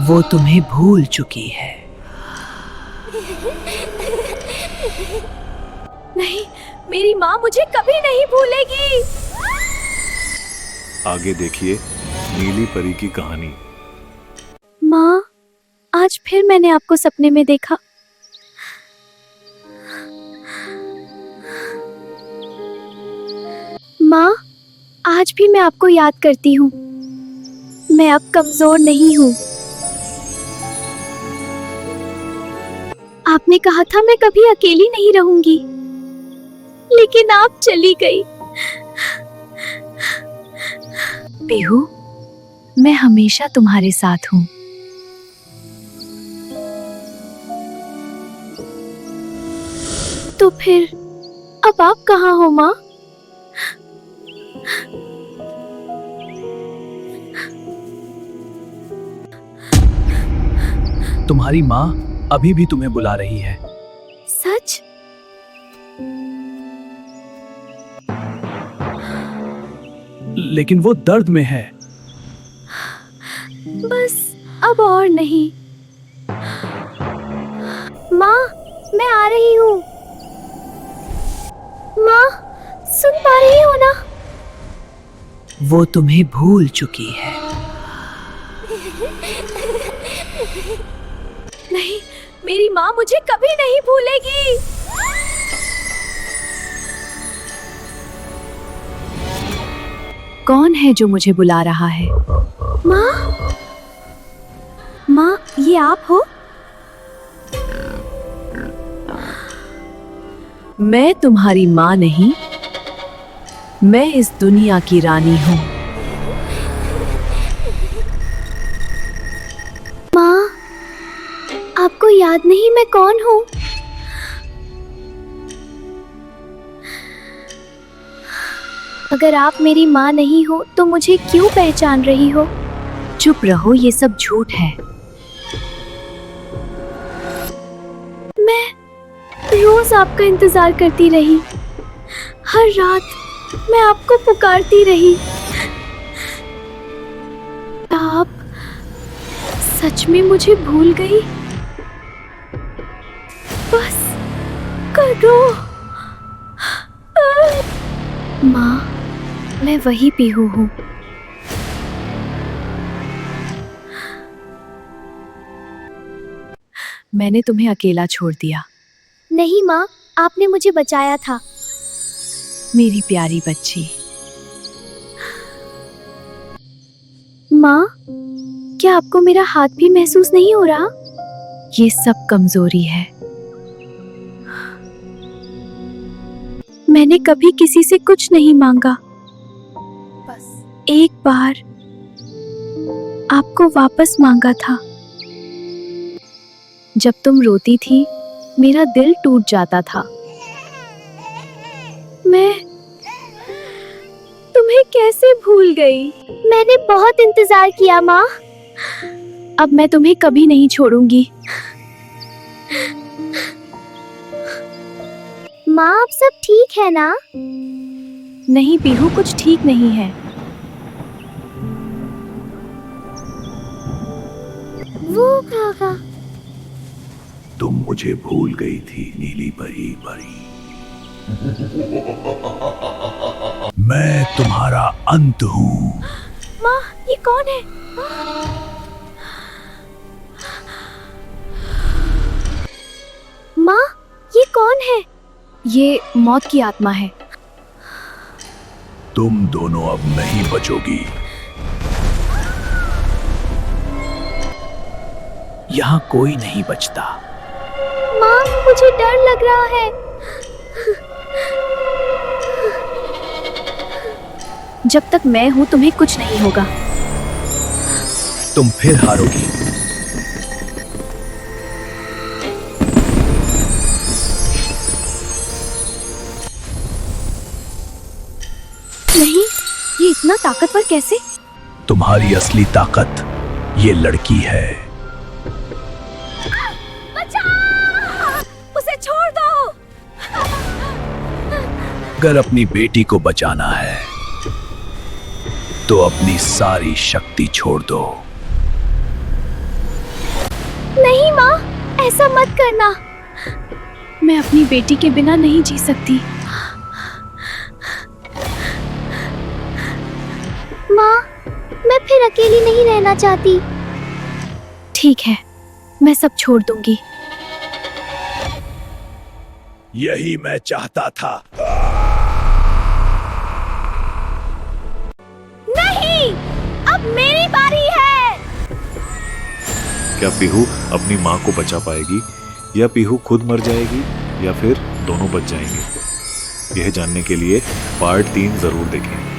वो तुम्हें भूल चुकी है। नहीं, मेरी माँ मुझे कभी नहीं भूलेगी। आगे देखिए नीली परी की कहानी। माँ, आज फिर मैंने आपको सपने में देखा। माँ, आज भी मैं आपको याद करती हूँ। मैं अब कमजोर नहीं हूँ। आपने कहा था मैं कभी अकेली नहीं रहूंगी, लेकिन आप चली गई। पीहू, मैं हमेशा तुम्हारे साथ हूँ। तो फिर अब आप कहाँ हो माँ? तुम्हारी माँ अभी भी तुम्हें बुला रही है। सच? लेकिन वो दर्द में है। बस अब और नहीं। माँ, मैं आ रही हूँ। माँ, सुन पा रही हो ना? वो तुम्हें भूल चुकी है। नहीं, मेरी माँ मुझे कभी नहीं भूलेगी। कौन है जो मुझे बुला रहा है? माँ, माँ, ये आप हो? मैं तुम्हारी माँ नहीं, मैं इस दुनिया की रानी हूँ। माँ, आपको याद नहीं मैं कौन हूँ? अगर आप मेरी माँ नहीं हो तो मुझे क्यों पहचान रही हो? चुप रहो, ये सब झूठ है। मैं रोज आपका इंतजार करती रही। हर रात मैं आपको पुकारती रही। आप सच में मुझे भूल गई? बस करो। माँ, मैं वही पीहू हूँ। मैंने तुम्हें अकेला छोड़ दिया। नहीं माँ, आपने मुझे बचाया था। मेरी प्यारी बच्ची। माँ, क्या आपको मेरा हाथ भी महसूस नहीं हो रहा? ये सब कमजोरी है। मैंने कभी किसी से कुछ नहीं मांगा। बस एक बार आपको वापस मांगा था। जब तुम रोती थी, मेरा दिल टूट जाता था। मैं तुम्हें कैसे भूल गई? मैंने बहुत इंतजार किया माँ। अब मैं तुम्हें कभी नहीं छोड़ूंगी। माँ, अब सब ठीक है ना? नहीं पीहू, कुछ ठीक नहीं है। वो काका। तुम मुझे भूल गई थी नीली परी परी। मैं तुम्हारा अंत हूँ। माँ, ये कौन है? माँ, ये कौन है? ये मौत की आत्मा है। तुम दोनों अब नहीं बचोगी। यहाँ कोई नहीं बचता। माँ, मुझे डर लग रहा है। जब तक मैं हूँ तुम्हें कुछ नहीं होगा। तुम फिर हारोगी। नहीं, ये इतना ताकतवर कैसे? तुम्हारी असली ताकत ये लड़की है। बचाओ! उसे छोड़ दो। अगर अपनी बेटी को बचाना है तो अपनी सारी शक्ति छोड़ दो। नहीं माँ, ऐसा मत करना। मैं अपनी बेटी के बिना नहीं जी सकती। माँ, मैं फिर अकेली नहीं रहना चाहती। ठीक है, मैं सब छोड़ दूंगी। यही मैं चाहता था। नहीं, अब मेरी बारी है। क्या पीहू अपनी माँ को बचा पाएगी, या पीहू खुद मर जाएगी, या फिर दोनों बच जाएंगे? यह जानने के लिए पार्ट 3 जरूर देखें।